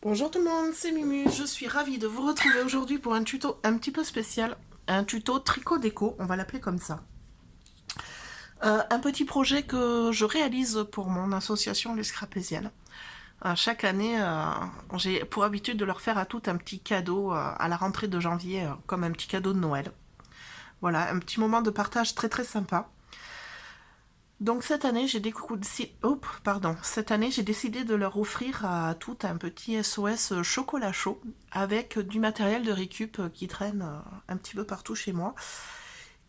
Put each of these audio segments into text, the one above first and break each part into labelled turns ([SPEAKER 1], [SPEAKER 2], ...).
[SPEAKER 1] Bonjour tout le monde, c'est Mimu. Je suis ravie de vous retrouver aujourd'hui pour un tuto un petit peu spécial. Un tuto tricot déco, on va l'appeler comme ça. Un petit projet que je réalise pour mon association Les Scrapésiennes. Chaque année, j'ai pour habitude de leur faire à toutes un petit cadeau à la rentrée de janvier, comme un petit cadeau de Noël. Voilà, un petit moment de partage très très sympa. Donc cette année, j'ai décidé de leur offrir à toutes un petit SOS chocolat chaud avec du matériel de récup qui traîne un petit peu partout chez moi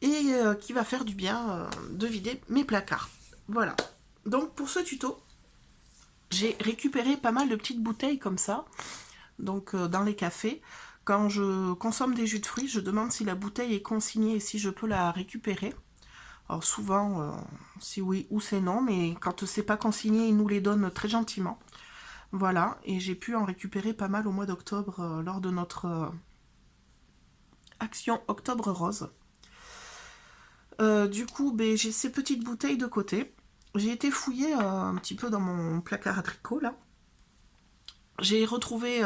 [SPEAKER 1] et qui va faire du bien de vider mes placards. Voilà. Donc pour ce tuto, j'ai récupéré pas mal de petites bouteilles comme ça, donc dans les cafés. Quand je consomme des jus de fruits, je demande si la bouteille est consignée et si je peux la récupérer. Alors souvent, c'est oui ou c'est non, mais quand c'est pas consigné, ils nous les donnent très gentiment. Voilà, et j'ai pu en récupérer pas mal au mois d'octobre lors de notre action Octobre Rose. Du coup, ben, j'ai ces petites bouteilles de côté. J'ai été fouiller un petit peu dans mon placard à tricot là. J'ai retrouvé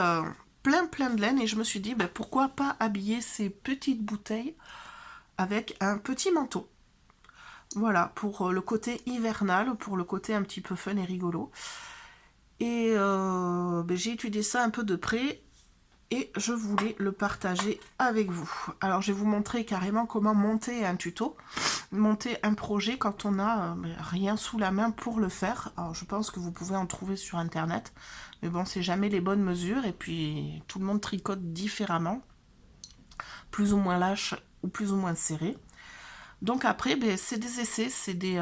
[SPEAKER 1] plein de laine et je me suis dit ben, pourquoi pas habiller ces petites bouteilles avec un petit manteau. Voilà, pour le côté hivernal, pour le côté un petit peu fun et rigolo. Et ben, j'ai étudié ça un peu de près et je voulais le partager avec vous. Alors je vais vous montrer carrément comment monter un tuto, monter un projet quand on n'a rien sous la main pour le faire. Alors je pense que vous pouvez en trouver sur internet, mais bon, c'est jamais les bonnes mesures et puis tout le monde tricote différemment, plus ou moins lâche ou plus ou moins serré. Donc après, ben, c'est des essais, c'est des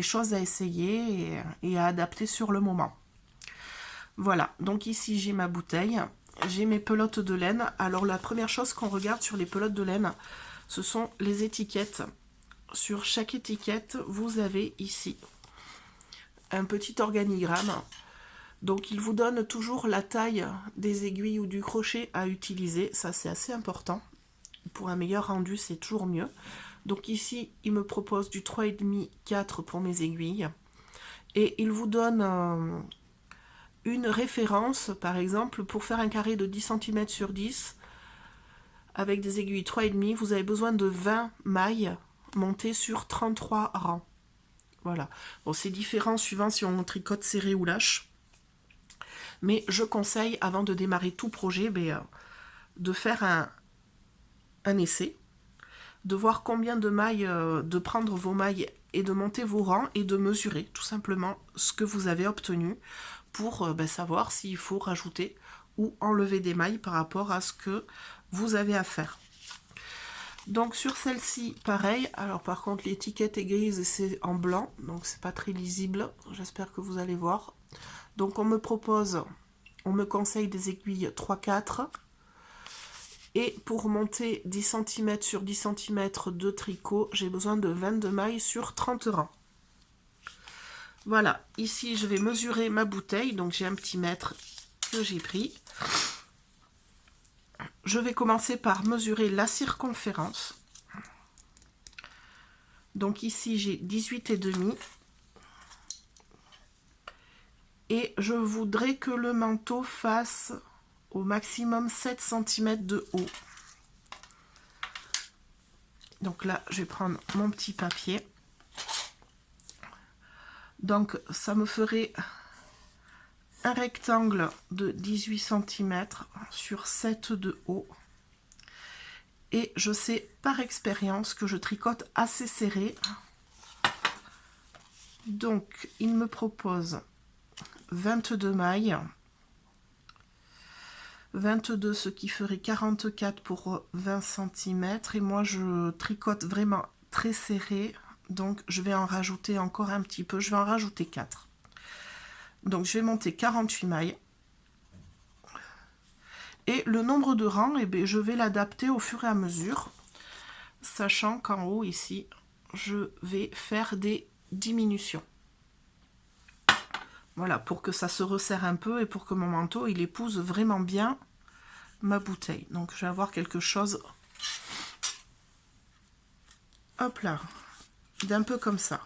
[SPEAKER 1] choses à essayer et à adapter sur le moment. Voilà, donc ici j'ai ma bouteille, j'ai mes pelotes de laine. Alors la première chose qu'on regarde sur les pelotes de laine, ce sont les étiquettes. Sur chaque étiquette, vous avez ici un petit organigramme. Donc il vous donne toujours la taille des aiguilles ou du crochet à utiliser. Ça c'est assez important. Pour un meilleur rendu, c'est toujours mieux. Donc ici, il me propose du 3,5, 4 pour mes aiguilles. Et il vous donne une référence, par exemple, pour faire un carré de 10 cm sur 10, avec des aiguilles 3,5, vous avez besoin de 20 mailles montées sur 33 rangs. Voilà. Bon, c'est différent suivant si on tricote serré ou lâche. Mais je conseille, avant de démarrer tout projet, de faire un essai, de voir combien de mailles, de prendre vos mailles et de monter vos rangs et de mesurer tout simplement ce que vous avez obtenu pour savoir s'il faut rajouter ou enlever des mailles par rapport à ce que vous avez à faire. Donc sur celle-ci, pareil. Alors par contre, l'étiquette est grise et c'est en blanc, donc c'est pas très lisible. J'espère que vous allez voir. Donc on me conseille des aiguilles 3-4. Et pour monter 10 cm sur 10 cm de tricot, j'ai besoin de 22 mailles sur 30 rangs. Voilà, ici je vais mesurer ma bouteille, donc j'ai un petit mètre que j'ai pris. Je vais commencer par mesurer la circonférence. Donc ici j'ai 18,5. Et je voudrais que le manteau fasse au maximum 7 cm de haut. Donc là, je vais prendre mon petit papier. Donc ça me ferait un rectangle de 18 cm sur 7 de haut. Et je sais par expérience que je tricote assez serré. Donc il me propose 22 mailles. 22, ce qui ferait 44 pour 20 cm. Et moi, je tricote vraiment très serré. Donc, je vais en rajouter encore un petit peu. Je vais en rajouter 4. Donc, je vais monter 48 mailles. Et le nombre de rangs, eh bien, je vais l'adapter au fur et à mesure. Sachant qu'en haut, ici, je vais faire des diminutions. Voilà, pour que ça se resserre un peu et pour que mon manteau, il épouse vraiment bien ma bouteille. Donc, je vais avoir quelque chose, hop là, d'un peu comme ça.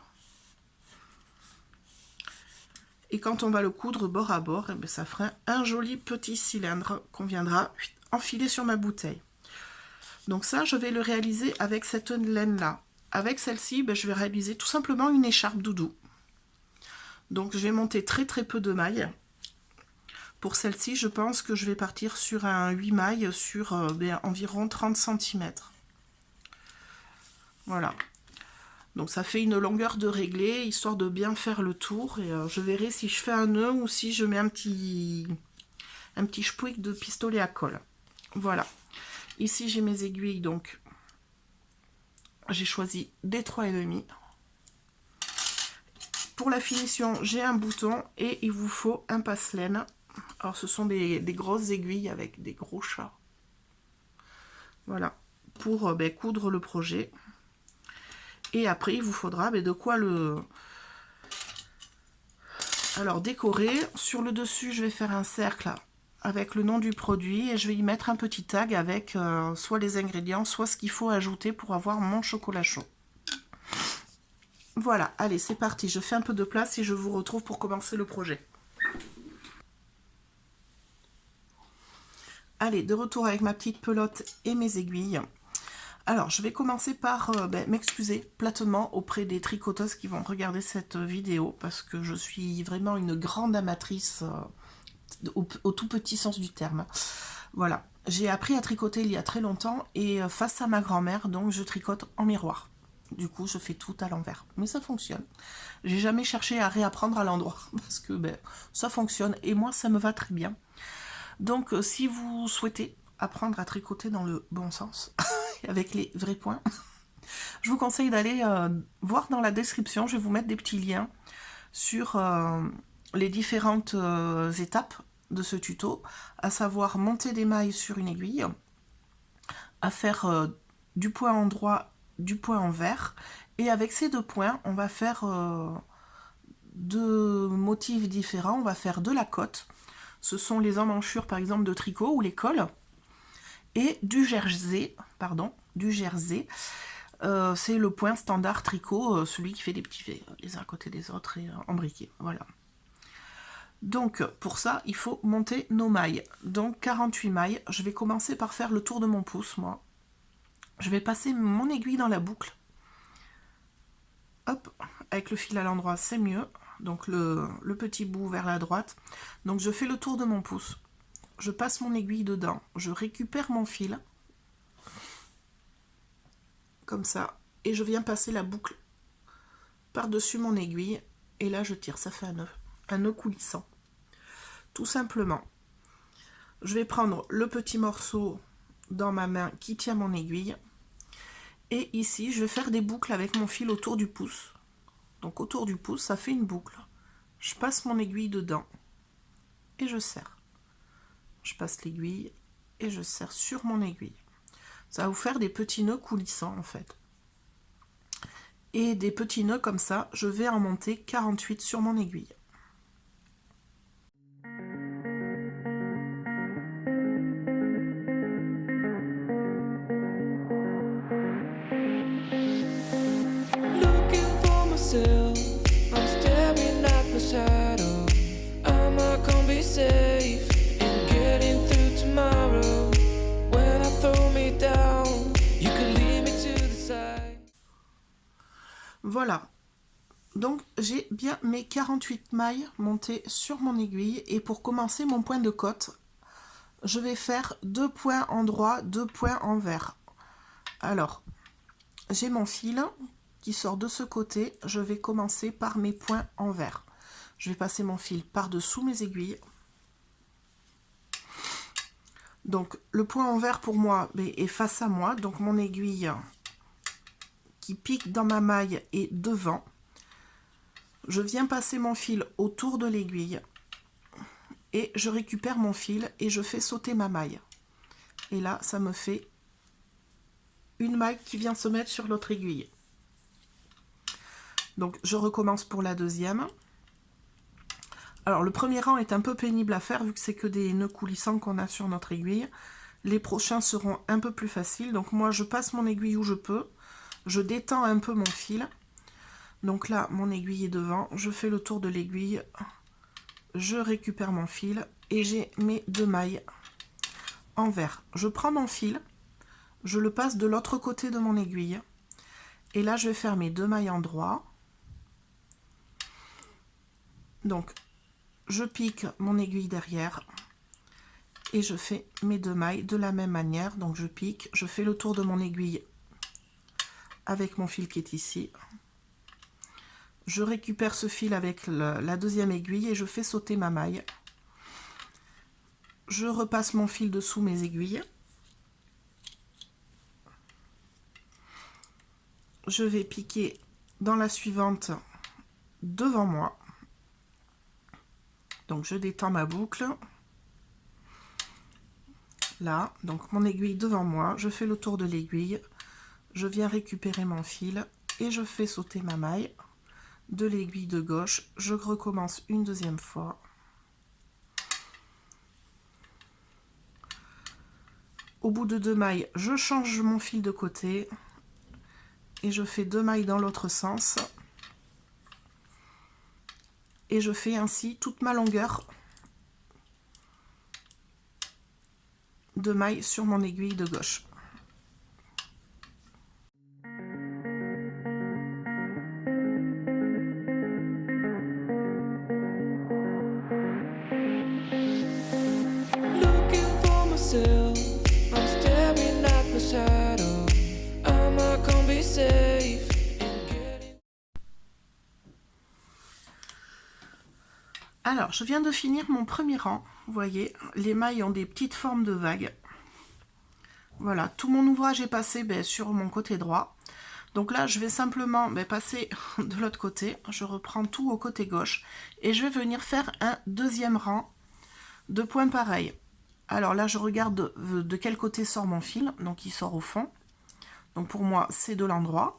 [SPEAKER 1] Et quand on va le coudre bord à bord, eh bien, ça fera un joli petit cylindre qu'on viendra enfiler sur ma bouteille. Donc ça, je vais le réaliser avec cette laine-là. Avec celle-ci, ben, je vais réaliser tout simplement une écharpe doudou. Donc je vais monter très très peu de mailles. Pour celle-ci, je pense que je vais partir sur un 8 mailles sur environ 30 cm. Voilà. Donc ça fait une longueur de réglé, histoire de bien faire le tour. Et je verrai si je fais un nœud ou si je mets un petit chpouic de pistolet à colle. Voilà. Ici, j'ai mes aiguilles, donc j'ai choisi des 3,5. Pour la finition, j'ai un bouton et il vous faut un passe-laine. Alors, ce sont des grosses aiguilles avec des gros chats. Voilà, pour coudre le projet. Et après, il vous faudra de quoi le... Alors, décorer. Sur le dessus, je vais faire un cercle avec le nom du produit et je vais y mettre un petit tag avec soit les ingrédients, soit ce qu'il faut ajouter pour avoir mon chocolat chaud. Voilà, allez, c'est parti. Je fais un peu de place et je vous retrouve pour commencer le projet. Allez, de retour avec ma petite pelote et mes aiguilles. Alors, je vais commencer par m'excuser platement auprès des tricoteuses qui vont regarder cette vidéo parce que je suis vraiment une grande amatrice au tout petit sens du terme. Voilà, j'ai appris à tricoter il y a très longtemps et face à ma grand-mère, donc je tricote en miroir. Du coup, je fais tout à l'envers, mais ça fonctionne. J'ai jamais cherché à réapprendre à l'endroit parce que ça fonctionne et moi, ça me va très bien. Donc, si vous souhaitez apprendre à tricoter dans le bon sens, avec les vrais points, je vous conseille d'aller voir dans la description. Je vais vous mettre des petits liens sur les différentes étapes de ce tuto, à savoir monter des mailles sur une aiguille, à faire du point endroit, du point envers, et avec ces deux points, on va faire deux motifs différents. On va faire de la cotte, ce sont les emmanchures par exemple de tricot ou les cols, et du jersey, c'est le point standard tricot, celui qui fait des petits V les uns à côté des autres et embriqués, voilà. Donc pour ça, il faut monter nos mailles. Donc 48 mailles, je vais commencer par faire le tour de mon pouce, moi. Je vais passer mon aiguille dans la boucle. Hop, avec le fil à l'endroit, c'est mieux. Donc le petit bout vers la droite. Donc je fais le tour de mon pouce. Je passe mon aiguille dedans. Je récupère mon fil. Comme ça. Et je viens passer la boucle par-dessus mon aiguille. Et là, je tire. Ça fait un nœud coulissant. Tout simplement. Je vais prendre le petit morceau dans ma main qui tient mon aiguille. Et ici, je vais faire des boucles avec mon fil autour du pouce. Donc autour du pouce, ça fait une boucle. Je passe mon aiguille dedans et je serre. Je passe l'aiguille et je serre sur mon aiguille. Ça va vous faire des petits nœuds coulissants en fait. Et des petits nœuds comme ça, je vais en monter 48 sur mon aiguille.
[SPEAKER 2] I'm staring at my shadow. Am I gonna be safe in getting through tomorrow? When I throw me down, you can lead me to the side.
[SPEAKER 1] Voilà. Donc j'ai bien mes 48 mailles montées sur mon aiguille. Et pour commencer mon point de cotte, je vais faire 2 points en droit, 2 points envers. Alors, j'ai mon fil qui sort de ce côté, je vais commencer par mes points envers. Je vais passer mon fil par-dessous mes aiguilles. Donc le point envers pour moi est face à moi, donc mon aiguille qui pique dans ma maille est devant. Je viens passer mon fil autour de l'aiguille et je récupère mon fil et je fais sauter ma maille. Et là, ça me fait une maille qui vient se mettre sur l'autre aiguille. Donc je recommence pour la deuxième. Alors le premier rang est un peu pénible à faire vu que c'est que des nœuds coulissants qu'on a sur notre aiguille. Les prochains seront un peu plus faciles. Donc moi je passe mon aiguille où je peux. Je détends un peu mon fil. Donc là mon aiguille est devant. Je fais le tour de l'aiguille je récupère mon fil et j'ai mes 2 mailles envers. Je prends mon fil, je le passe de l'autre côté de mon aiguille et là je vais faire mes 2 mailles en droit. Donc je pique mon aiguille derrière et je fais mes 2 mailles de la même manière. Donc je pique, je fais le tour de mon aiguille avec mon fil qui est ici. Je récupère ce fil avec la deuxième aiguille et je fais sauter ma maille. Je repasse mon fil dessous mes aiguilles. Je vais piquer dans la suivante devant moi. Donc je détends ma boucle. Là, donc mon aiguille devant moi, je fais le tour de l'aiguille. Je viens récupérer mon fil et je fais sauter ma maille de l'aiguille de gauche. Je recommence une deuxième fois. Au bout de 2 mailles, je change mon fil de côté et je fais 2 mailles dans l'autre sens. Et je fais ainsi toute ma longueur de mailles sur mon aiguille de gauche.
[SPEAKER 2] Looking for myself, I'm staring at my shadow. Am I gonna be safe in getting...
[SPEAKER 1] Alors, je viens de finir mon premier rang. Vous voyez, les mailles ont des petites formes de vagues. Voilà, tout mon ouvrage est passé sur mon côté droit. Donc là, je vais simplement passer de l'autre côté. Je reprends tout au côté gauche. Et je vais venir faire un deuxième rang de points pareils. Alors là, je regarde de quel côté sort mon fil. Donc, il sort au fond. Donc, pour moi, c'est de l'endroit.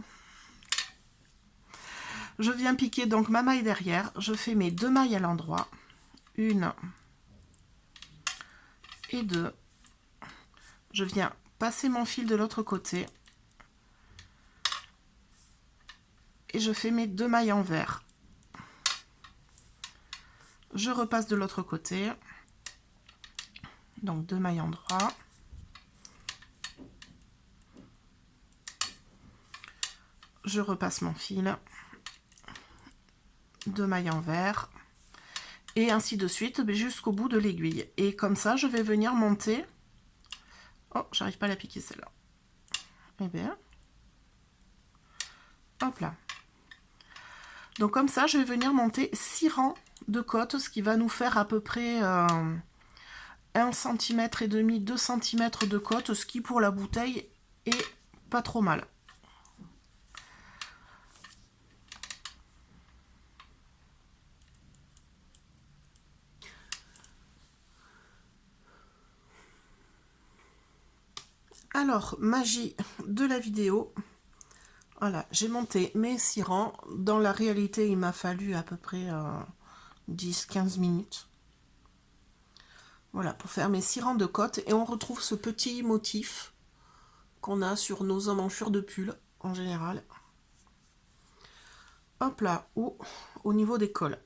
[SPEAKER 1] Je viens piquer donc ma maille derrière. Je fais mes 2 mailles à l'endroit. 1 et 2. Je viens passer mon fil de l'autre côté. Et je fais mes 2 mailles envers. Je repasse de l'autre côté. Donc 2 mailles en droit. Je repasse mon fil. 2 mailles envers. Et ainsi de suite jusqu'au bout de l'aiguille. Et comme ça, je vais venir monter. Oh, j'arrive pas à la piquer celle-là. Eh bien. Hop là. Donc comme ça, je vais venir monter 6 rangs de côtes, ce qui va nous faire à peu près 1,5 cm, 2 cm de côte, ce qui pour la bouteille est pas trop mal. Alors, magie de la vidéo. Voilà, j'ai monté mes 6 rangs. Dans la réalité, il m'a fallu à peu près 10-15 minutes. Voilà, pour faire mes 6 rangs de côtes. Et on retrouve ce petit motif qu'on a sur nos emmanchure de pull, en général. Hop là, ou au niveau des cols.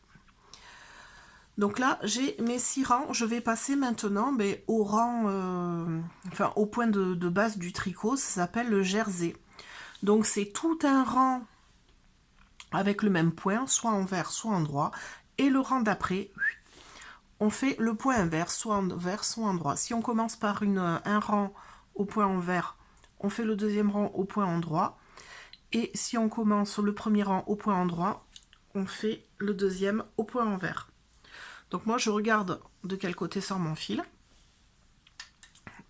[SPEAKER 1] Donc là, j'ai mes 6 rangs. Je vais passer maintenant au rang, au point de base du tricot. Ça s'appelle le jersey. Donc c'est tout un rang avec le même point, soit envers, soit endroit. Et le rang d'après, on fait le point inverse, soit envers, soit endroit. Si on commence par un rang au point envers, on fait le deuxième rang au point endroit. Et si on commence le premier rang au point endroit, on fait le deuxième au point envers. Donc moi, je regarde de quel côté sort mon fil.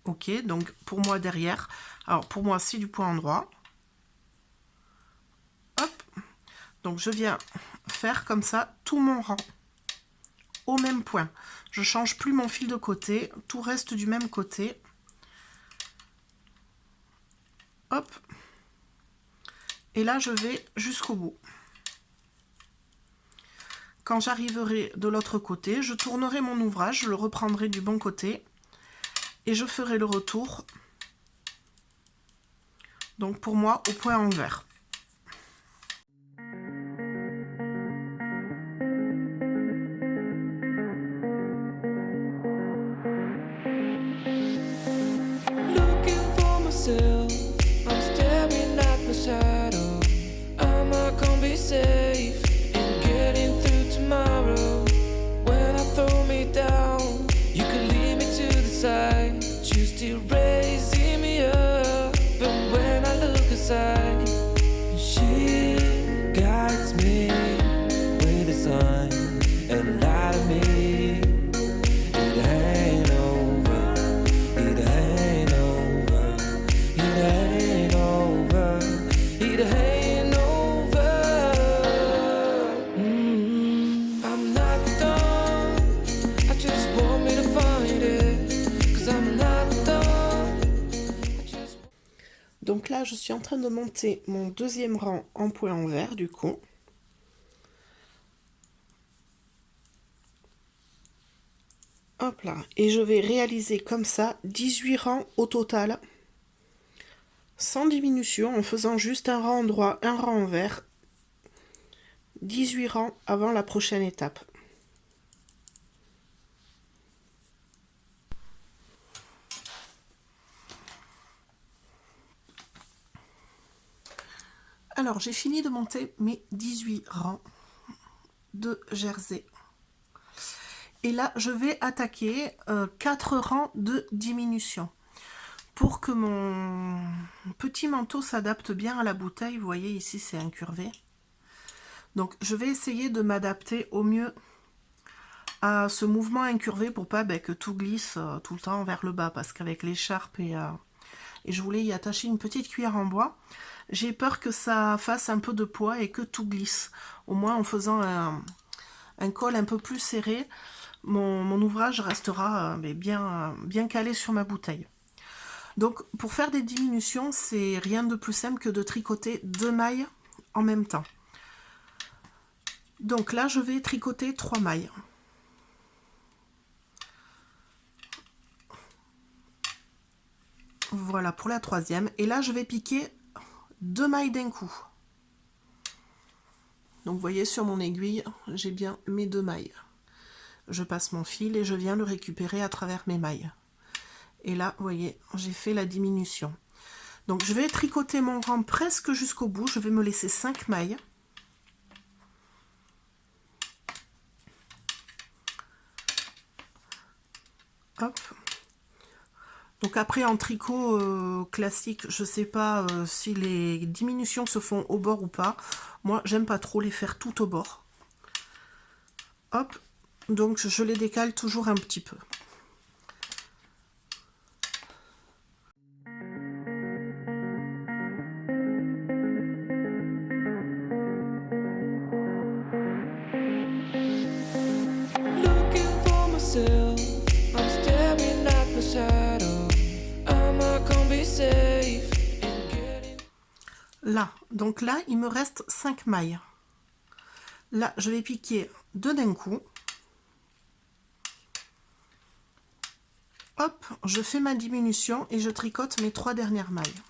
[SPEAKER 1] Ok, donc pour moi derrière, alors pour moi c'est du point endroit. Hop, donc je viens faire comme ça tout mon rang au même point. Je change plus mon fil de côté, tout reste du même côté. Hop, et là je vais jusqu'au bout. Quand j'arriverai de l'autre côté, je tournerai mon ouvrage, je le reprendrai du bon côté et je ferai le retour. Donc pour moi au point envers.
[SPEAKER 2] myself, I'm staring at my shadow. Am I gonna be safe in getting through tomorrow? When I throw me down, you could lead me to the side. You still raising me up, but when I look aside, she guides me with a sign and lie to me. It ain't over, it ain't over, it ain't over, it ain't over. I'm not done, I just want me to find it, 'cause I'm not done.
[SPEAKER 1] Donc là, je suis en train de monter mon deuxième rang en point envers du coup. Hop là, et je vais réaliser comme ça 18 rangs au total, sans diminution, en faisant juste un rang droit, un rang envers, 18 rangs avant la prochaine étape. Alors, j'ai fini de monter mes 18 rangs de jersey. Et là, je vais attaquer 4 rangs de diminution. Pour que mon petit manteau s'adapte bien à la bouteille, vous voyez ici c'est incurvé. Donc je vais essayer de m'adapter au mieux à ce mouvement incurvé pour pas que tout glisse tout le temps vers le bas. Parce qu'avec l'écharpe et je voulais y attacher une petite cuillère en bois, j'ai peur que ça fasse un peu de poids et que tout glisse. Au moins en faisant un col un peu plus serré, mon ouvrage restera bien calé sur ma bouteille. Donc pour faire des diminutions, c'est rien de plus simple que de tricoter 2 mailles en même temps. Donc là, je vais tricoter 3 mailles. Voilà pour la troisième. Et là, je vais piquer 2 mailles d'un coup. Donc vous voyez sur mon aiguille, j'ai bien mes 2 mailles. Je passe mon fil et je viens le récupérer à travers mes mailles. Et là, vous voyez, j'ai fait la diminution. Donc je vais tricoter mon rang presque jusqu'au bout. Je vais me laisser 5 mailles. Hop. Donc après en tricot classique, je sais pas si les diminutions se font au bord ou pas. Moi, j'aime pas trop les faire tout au bord. Hop. Donc je les décale toujours un petit peu.
[SPEAKER 2] I'm staring at my shadow. Am I gonna be safe in getting...
[SPEAKER 1] Là, donc là, il me reste 5 mailles. Là, je vais piquer 2 d'un coup. Hop, je fais ma diminution et je tricote mes 3 dernières mailles.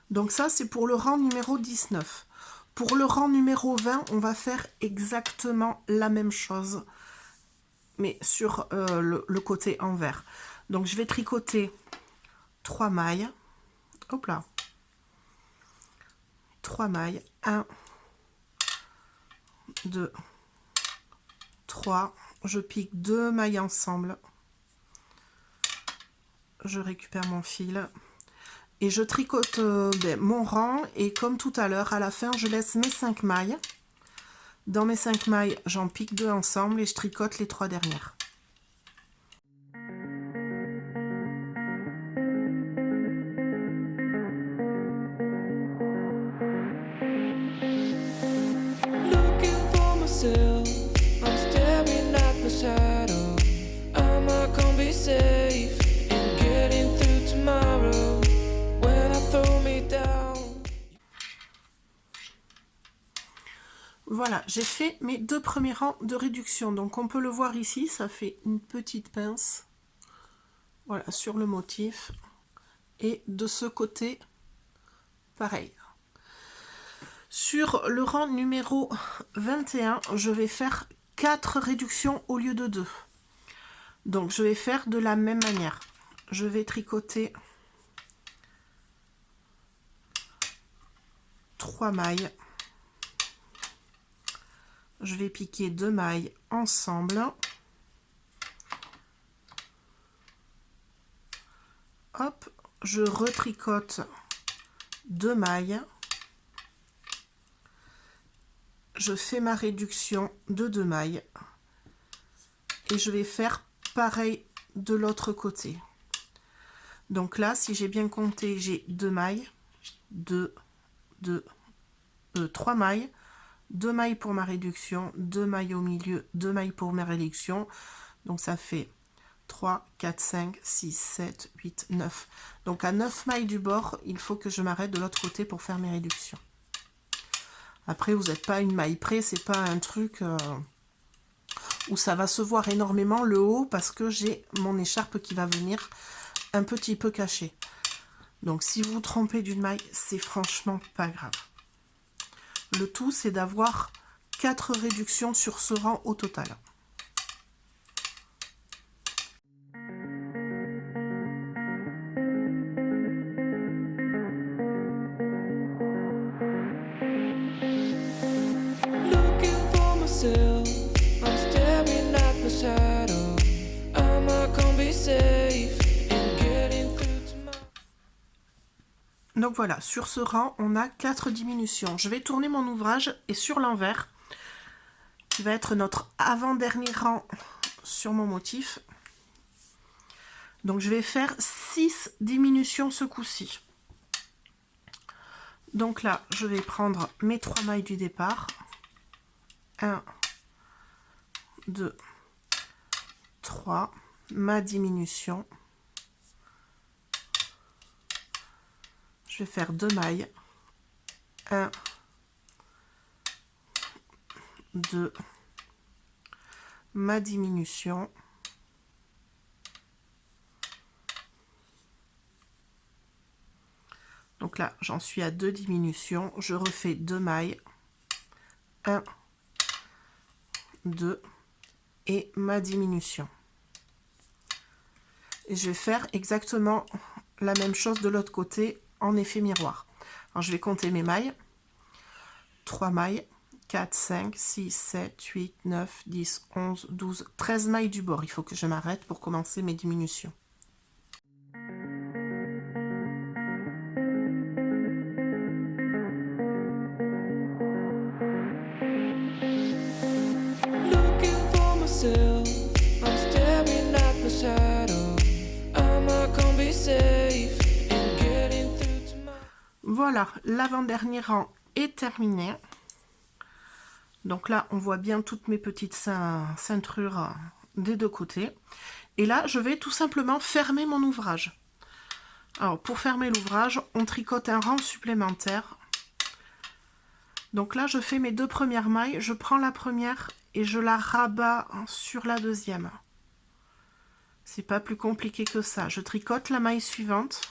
[SPEAKER 1] Donc ça, c'est pour le rang numéro 19. Pour le rang numéro 20, on va faire exactement la même chose, mais sur le côté envers. Donc je vais tricoter 3 mailles. Hop là. 3 mailles. 1, 2, 3. Je pique 2 mailles ensemble. Je récupère mon fil. Et je tricote mon rang. Et comme tout à l'heure, à la fin, je laisse mes 5 mailles. Dans mes 5 mailles, j'en pique 2 ensemble et je tricote les 3 dernières.
[SPEAKER 2] Looking for myself, I'm staring at my shadow. Am I gonna be safe in getting through tomorrow? When I throw me down.
[SPEAKER 1] Voilà, j'ai fait mes 2 premiers rangs de réduction. Donc on peut le voir ici, ça fait une petite pince. Voilà, sur le motif. Et de ce côté, pareil. Sur le rang numéro 21, je vais faire 4 réductions au lieu de 2. Donc je vais faire de la même manière. Je vais tricoter 3 mailles. Je vais piquer 2 mailles ensemble. Hop, je retricote 2 mailles. Je fais ma réduction de 2 mailles. Et je vais faire pareil de l'autre côté. Donc là, si j'ai bien compté, j'ai 2 mailles, 3 mailles, 2 mailles pour ma réduction, 2 mailles au milieu, 2 mailles pour ma réduction. Donc ça fait 3, 4, 5, 6, 7, 8, 9. Donc à 9 mailles du bord, il faut que je m'arrête de l'autre côté pour faire mes réductions. Après, vous n'êtes pas une maille près, c'est pas un truc où ça va se voir énormément le haut parce que j'ai mon écharpe qui va venir un petit peu cachée. Donc si vous vous trompez d'une maille, c'est franchement pas grave. Le tout, c'est d'avoir 4 réductions sur ce rang au total.
[SPEAKER 2] I'm staring at my shadow. Am I gonna be safe in getting through tomorrow?
[SPEAKER 1] Donc voilà, sur ce rang, on a 4 diminutions. Je vais tourner mon ouvrage et sur l'envers, qui va être notre avant-dernier rang sur mon motif. Donc je vais faire 6 diminutions ce coup-ci. Donc là, je vais prendre mes 3 mailles du départ. 1, 2, 3, ma diminution. Je vais faire 2 mailles. 1, 2, ma diminution. Donc là, j'en suis à 2 diminutions. Je refais 2 mailles. 1, 2 et ma diminution. Et je vais faire exactement la même chose de l'autre côté en effet miroir. Alors je vais compter mes mailles. 3 mailles, 4, 5, 6, 7, 8, 9, 10, 11, 12, 13 mailles du bord. Il faut que je m'arrête pour commencer mes diminutions.
[SPEAKER 2] I'm staring at my shadow. Am I gonna be safe in getting through tomorrow?
[SPEAKER 1] Voilà, l'avant-dernier rang est terminé. Donc là, on voit bien toutes mes petites ceintures des deux côtés. Et là, je vais tout simplement fermer mon ouvrage. Alors, pour fermer l'ouvrage, on tricote un rang supplémentaire. Donc là, je fais mes 2 premières mailles. Je prends la première et je la rabats sur la deuxième. C'est pas plus compliqué que ça. Je tricote la maille suivante.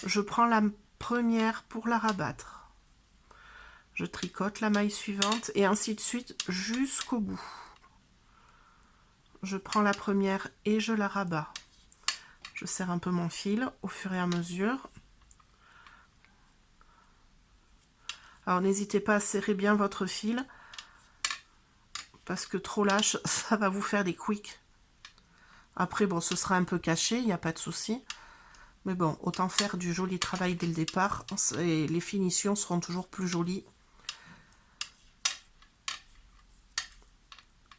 [SPEAKER 1] Je prends la première pour la rabattre. Je tricote la maille suivante et ainsi de suite jusqu'au bout. Je prends la première et je la rabats. Je serre un peu mon fil au fur et à mesure. Alors n'hésitez pas à serrer bien votre fil parce que trop lâche, ça va vous faire des quicks. Après, bon, ce sera un peu caché, il n'y a pas de souci. Mais bon, autant faire du joli travail dès le départ et les finitions seront toujours plus jolies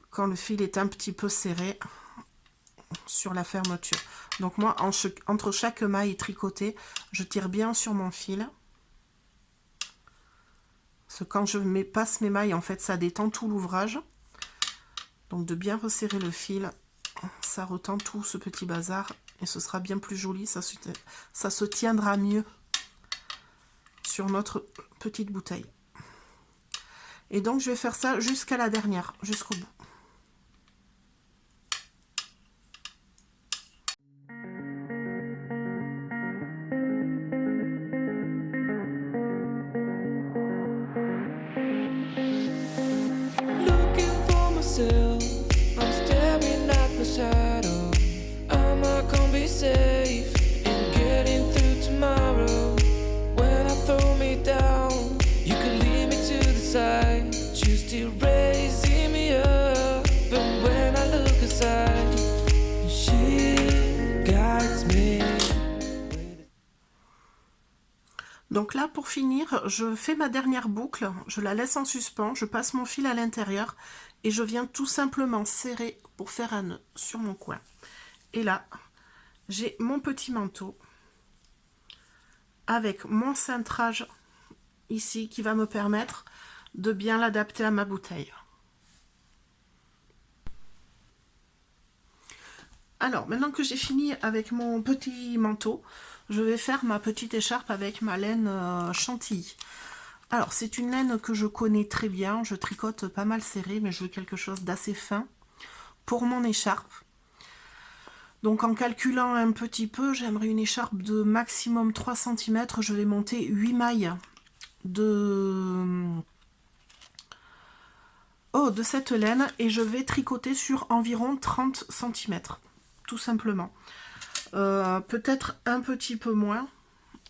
[SPEAKER 1] quand le fil est un petit peu serré sur la fermeture. Donc moi, entre chaque maille tricotée, je tire bien sur mon fil. Parce que quand je passe mes mailles, en fait, ça détend tout l'ouvrage. Donc de bien resserrer le fil, ça retend tout ce petit bazar et ce sera bien plus joli, ça se tiendra mieux sur notre petite bouteille. Et donc je vais faire ça jusqu'à la dernière, jusqu'au bout.
[SPEAKER 2] I'm staring at my shadow. Am I gonna be safe in getting through tomorrow? When I throw me down,
[SPEAKER 1] Donc là, pour finir, je fais ma dernière boucle, je la laisse en suspens, je passe mon fil à l'intérieur et je viens tout simplement serrer pour faire un nœud sur mon coin. Et là, j'ai mon petit manteau avec mon cintrage ici qui va me permettre de bien l'adapter à ma bouteille. Alors, maintenant que j'ai fini avec mon petit manteau, je vais faire ma petite écharpe avec ma laine chantilly. Alors, c'est une laine que je connais très bien, je tricote pas mal serré, mais je veux quelque chose d'assez fin pour mon écharpe. Donc, en calculant un petit peu, j'aimerais une écharpe de maximum 3 cm, je vais monter 8 mailles de cette laine et je vais tricoter sur environ 30 cm. Tout simplement. Peut-être un petit peu moins.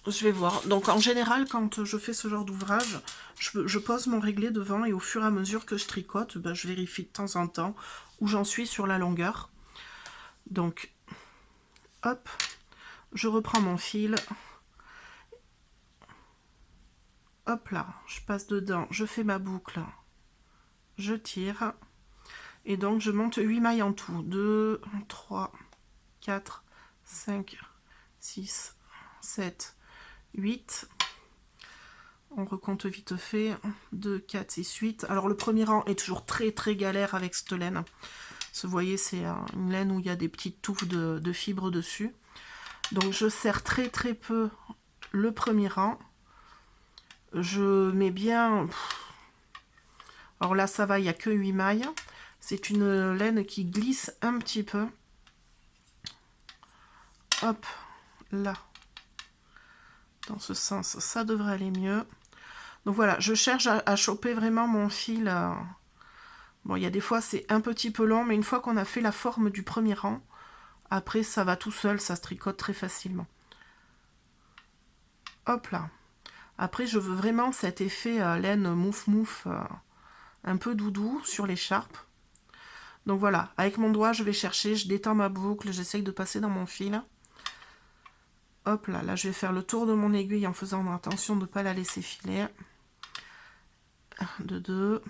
[SPEAKER 1] Je vais voir. Donc en général, quand je fais ce genre d'ouvrage, je pose mon réglé devant et au fur et à mesure que je tricote, ben, je vérifie de temps en temps où j'en suis sur la longueur. Donc, hop, je reprends mon fil. Hop là, je passe dedans, je fais ma boucle, je tire. Et donc je monte 8 mailles en tout. 2, 3, 4, 5, 6, 7, 8. On recompte vite fait. 2, 4, 6, 8. Alors le premier rang est toujours très galère avec cette laine. Vous voyez, c'est une laine où il y a des petites touffes de fibres dessus. Donc je serre très peu le premier rang. Je mets bien... Alors là ça va, il n'y a que 8 mailles. C'est une laine qui glisse un petit peu. Hop, là. Dans ce sens, ça devrait aller mieux. Donc voilà, je cherche à choper vraiment mon fil. Bon, il y a des fois c'est un petit peu long, mais une fois qu'on a fait la forme du premier rang, après ça va tout seul, ça se tricote très facilement. Hop là. Après, je veux vraiment cet effet laine mouf un peu doudou sur l'écharpe. Donc voilà, avec mon doigt, je vais chercher, je détends ma boucle, j'essaye de passer dans mon fil. Hop là, là je vais faire le tour de mon aiguille en faisant attention de ne pas la laisser filer. De 2.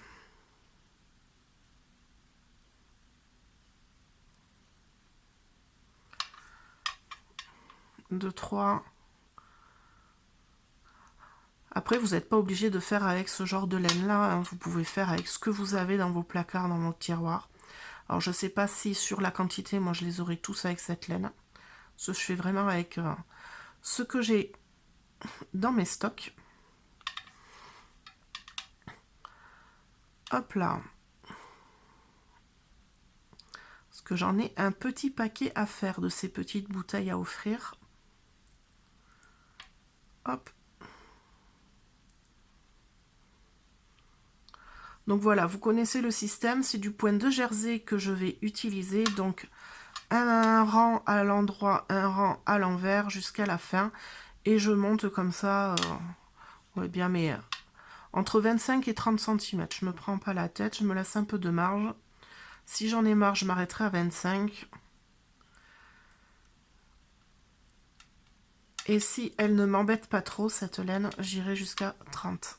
[SPEAKER 1] De 3. Après, vous n'êtes pas obligé de faire avec ce genre de laine là, hein. Vous pouvez faire avec ce que vous avez dans vos placards, dans vos tiroirs. Alors je sais pas si sur la quantité, moi je les aurai tous avec cette laine. Je fais vraiment avec ce que j'ai dans mes stocks. Hop là. Parce que j'en ai un petit paquet à faire de ces petites bouteilles à offrir. Hop. Donc voilà, vous connaissez le système, c'est du point de jersey que je vais utiliser. Donc un rang à l'endroit, un rang à l'envers jusqu'à la fin. Et je monte comme ça, ouais, bien, mais entre 25 et 30 cm. Je me prends pas la tête, je me laisse un peu de marge. Si j'en ai marre, je m'arrêterai à 25. Et si elle ne m'embête pas trop, cette laine, j'irai jusqu'à 30.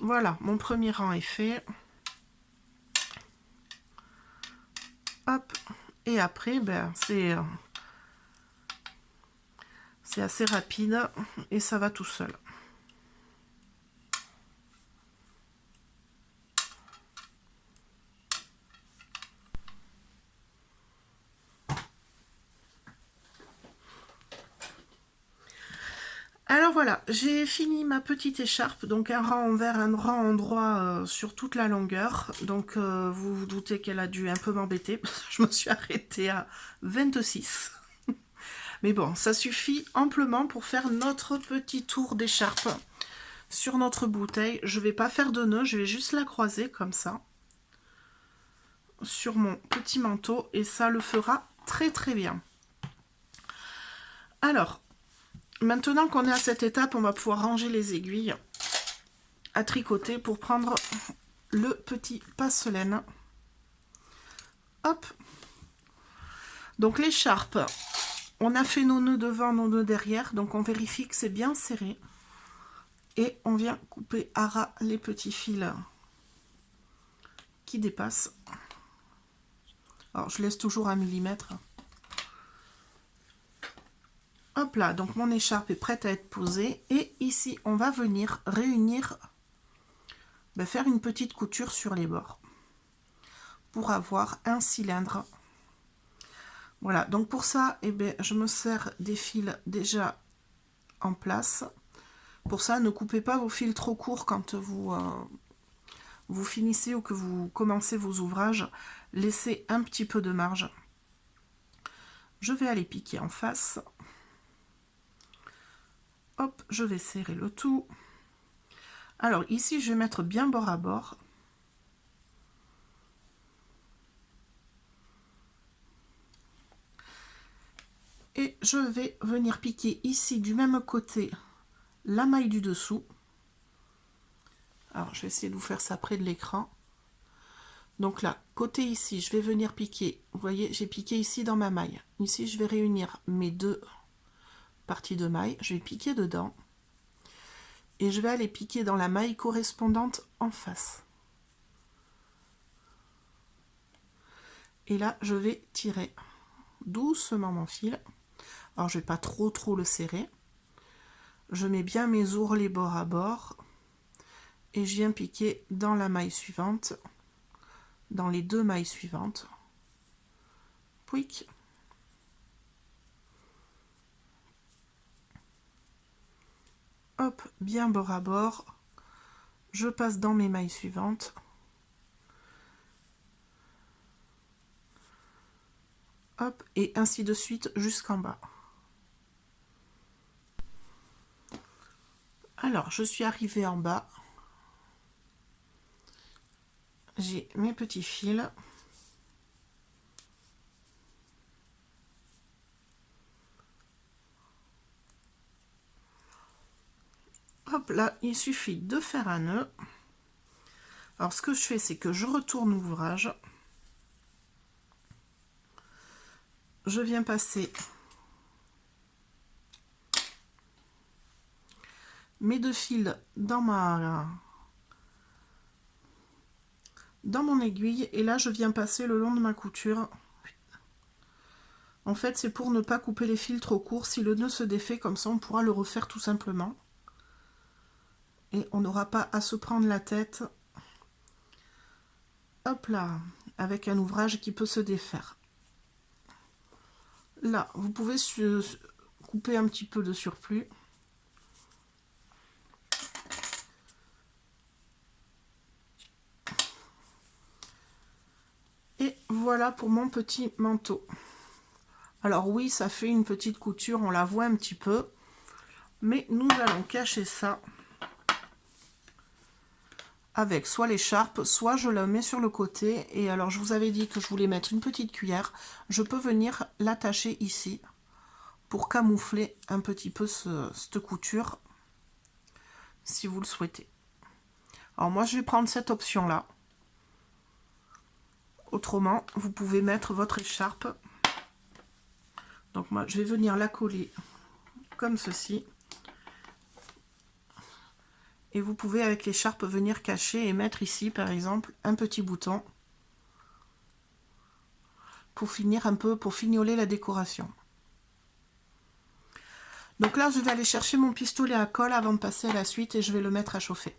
[SPEAKER 1] Voilà, mon premier rang est fait. Hop, et après, ben, c'est assez rapide et ça va tout seul. Alors voilà, j'ai fini ma petite écharpe, donc un rang envers, un rang endroit sur toute la longueur. Donc vous vous doutez qu'elle a dû un peu m'embêter, je me suis arrêtée à 26. Mais bon, ça suffit amplement pour faire notre petit tour d'écharpe sur notre bouteille. Je ne vais pas faire de nœud, je vais juste la croiser comme ça sur mon petit manteau et ça le fera très bien. Alors, maintenant qu'on est à cette étape, on va pouvoir ranger les aiguilles à tricoter pour prendre le petit passe-laine. Hop. Donc l'écharpe, On a fait nos nœuds devant, nos nœuds derrière, donc on vérifie que c'est bien serré. Et on vient couper à ras les petits fils qui dépassent. Alors je laisse toujours 1 millimètre. Hop là, donc mon écharpe est prête à être posée. Et ici, on va venir réunir, faire une petite couture sur les bords pour avoir un cylindre. Voilà, donc pour ça, je me sers des fils déjà en place. Pour ça, ne coupez pas vos fils trop courts quand vous finissez ou que vous commencez vos ouvrages. Laissez un petit peu de marge. Je vais aller piquer en face. Hop, je vais serrer le tout. Alors ici, je vais mettre bien bord à bord. Et je vais venir piquer ici du même côté la maille du dessous. Alors je vais essayer de vous faire ça près de l'écran. Donc là, côté ici, je vais venir piquer. Vous voyez, j'ai piqué ici dans ma maille. Ici, je vais réunir mes deux parties de maille. Je vais piquer dedans. Et je vais aller piquer dans la maille correspondante en face. Et là, je vais tirer doucement mon fil. Alors, je ne vais pas trop le serrer. Je mets bien mes ourlets bord à bord. Et je viens piquer dans la maille suivante. Dans les deux mailles suivantes. Pouic. Hop, bien bord à bord. Je passe dans mes mailles suivantes. Hop, et ainsi de suite jusqu'en bas. Alors, je suis arrivée en bas. J'ai mes petits fils. Hop là, il suffit de faire un nœud. Alors, ce que je fais, c'est que je retourne l'ouvrage. Je viens passer mes deux fils dans mon aiguille et là je viens passer le long de ma couture. En fait, c'est pour ne pas couper les fils trop courts. Si le nœud se défait comme ça, on pourra le refaire tout simplement et on n'aura pas à se prendre la tête. Hop là, avec un ouvrage qui peut se défaire. Là, vous pouvez couper un petit peu de surplus. Et voilà pour mon petit manteau. Alors oui, ça fait une petite couture, on la voit un petit peu. Mais nous allons cacher ça avec soit l'écharpe, soit je la mets sur le côté. Et alors, je vous avais dit que je voulais mettre une petite cuillère. Je peux venir l'attacher ici pour camoufler un petit peu cette couture, si vous le souhaitez. Alors moi, je vais prendre cette option-là. Autrement, vous pouvez mettre votre écharpe. Donc moi, je vais venir la coller comme ceci. Et vous pouvez, avec l'écharpe, venir cacher et mettre ici, par exemple, un petit bouton pour finir un peu, pour fignoler la décoration. Donc là, je vais aller chercher mon pistolet à colle avant de passer à la suite et je vais le mettre à chauffer.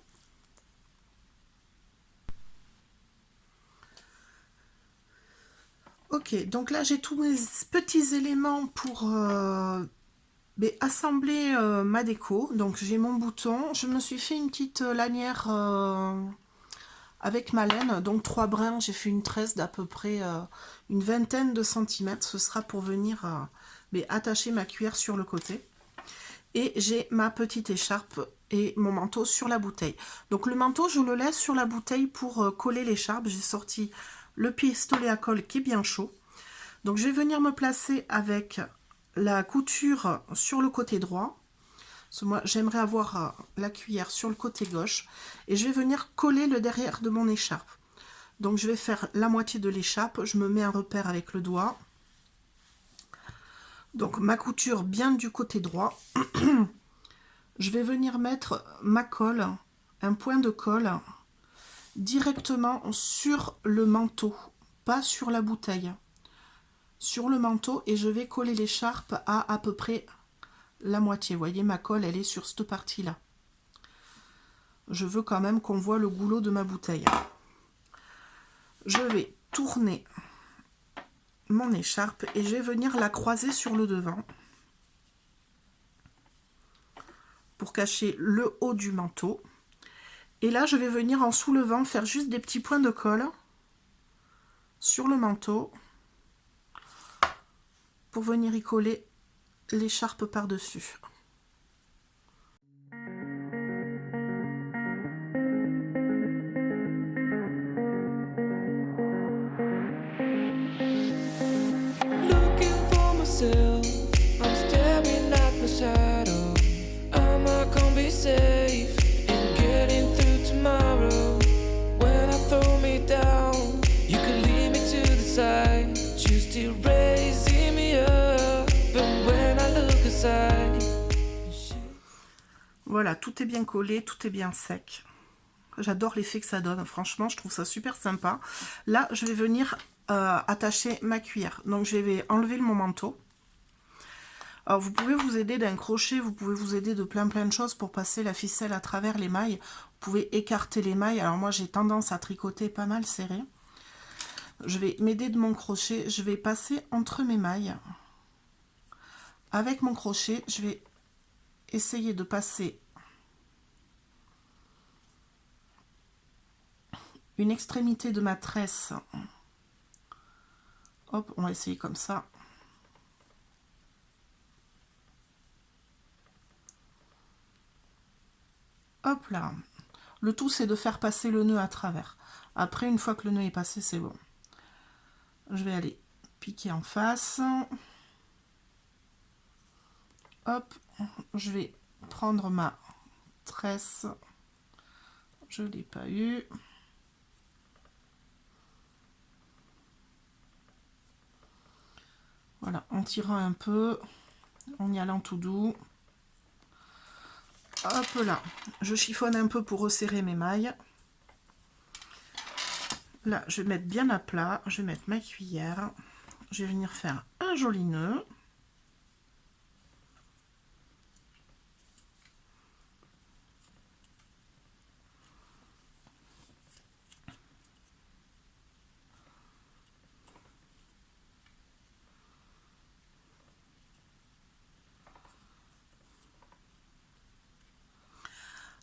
[SPEAKER 1] Ok, donc là, j'ai tous mes petits éléments pour assembler ma déco. Donc j'ai mon bouton, je me suis fait une petite lanière avec ma laine, donc 3 brins, j'ai fait une tresse d'à peu près une vingtaine de centimètres. Ce sera pour venir attacher ma cuillère sur le côté. Et j'ai ma petite écharpe et mon manteau sur la bouteille. Donc le manteau, je le laisse sur la bouteille pour coller l'écharpe. J'ai sorti le pistolet à colle qui est bien chaud. Donc je vais venir me placer avec la couture sur le côté droit. Parce que moi, j'aimerais avoir la cuillère sur le côté gauche. Et je vais venir coller le derrière de mon écharpe. Donc je vais faire la moitié de l'écharpe. Je me mets un repère avec le doigt. Donc ma couture bien du côté droit. Je vais venir mettre ma colle, un point de colle, directement sur le manteau, pas sur la bouteille. Sur le manteau, et je vais coller l'écharpe à peu près la moitié. Vous voyez, ma colle, elle est sur cette partie-là. Je veux quand même qu'on voit le goulot de ma bouteille. Je vais tourner mon écharpe et je vais venir la croiser sur le devant pour cacher le haut du manteau. Et là, je vais venir en soulevant faire juste des petits points de colle sur le manteau pour venir y coller l'écharpe par-dessus.
[SPEAKER 2] I'm staring at my shadow. Am I gonna be safe in getting through tomorrow? When I throw me down, you could lead me to the side. You still raising me up, but when I look aside.
[SPEAKER 1] Voilà, tout est bien collé, tout est bien sec. J'adore l'effet que ça donne, franchement, je trouve ça super sympa. Là, je vais venir attacher ma cuillère. Donc, je vais enlever mon manteau. Alors, vous pouvez vous aider d'un crochet, vous pouvez vous aider de plein de choses pour passer la ficelle à travers les mailles. Vous pouvez écarter les mailles. Alors, moi, j'ai tendance à tricoter pas mal serré. Je vais m'aider de mon crochet. Je vais passer entre mes mailles. Avec mon crochet, je vais essayer de passer une extrémité de ma tresse. Hop, on va essayer comme ça. Hop là. Le tout, c'est de faire passer le nœud à travers. Après, une fois que le nœud est passé, c'est bon. Je vais aller piquer en face. Hop, je vais prendre ma tresse. Je ne l'ai pas eu. Voilà, en tirant un peu, en y allant tout doux. Hop là, je chiffonne un peu pour resserrer mes mailles. Là, je vais mettre bien à plat, je vais mettre ma cuillère. Je vais venir faire un joli nœud.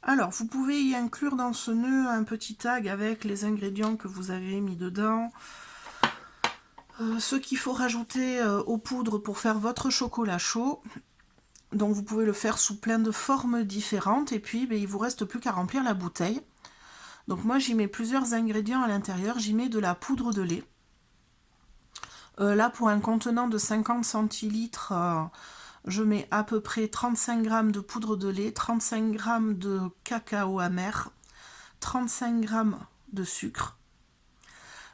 [SPEAKER 1] Alors, vous pouvez y inclure dans ce nœud un petit tag avec les ingrédients que vous avez mis dedans. Ce qu'il faut rajouter aux poudres pour faire votre chocolat chaud. Donc, vous pouvez le faire sous plein de formes différentes. Et puis, il ne vous reste plus qu'à remplir la bouteille. Donc, moi, j'y mets plusieurs ingrédients à l'intérieur. J'y mets de la poudre de lait. Là, pour un contenant de 50 centilitres... je mets à peu près 35 g de poudre de lait, 35 g de cacao amer, 35 g de sucre.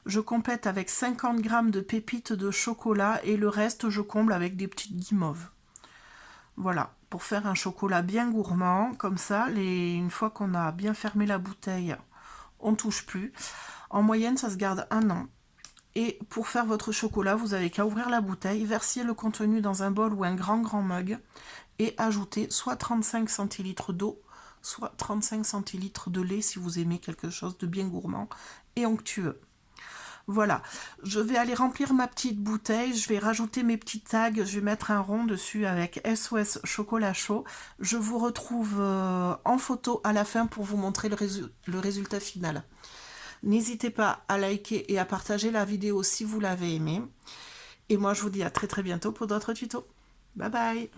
[SPEAKER 1] Je complète avec 50 g de pépites de chocolat et le reste je comble avec des petites guimauves. Voilà, pour faire un chocolat bien gourmand, comme ça, une fois qu'on a bien fermé la bouteille, on ne touche plus. En moyenne, ça se garde 1 an. Et pour faire votre chocolat, vous n'avez qu'à ouvrir la bouteille, verser le contenu dans un bol ou un grand mug et ajouter soit 35 centilitres d'eau, soit 35 centilitres de lait si vous aimez quelque chose de bien gourmand et onctueux. Voilà, je vais aller remplir ma petite bouteille, je vais rajouter mes petits tags, je vais mettre un rond dessus avec SOS chocolat chaud. Je vous retrouve en photo à la fin pour vous montrer le résultat final. N'hésitez pas à liker et à partager la vidéo si vous l'avez aimée. Et moi, je vous dis à très bientôt pour d'autres tutos. Bye bye!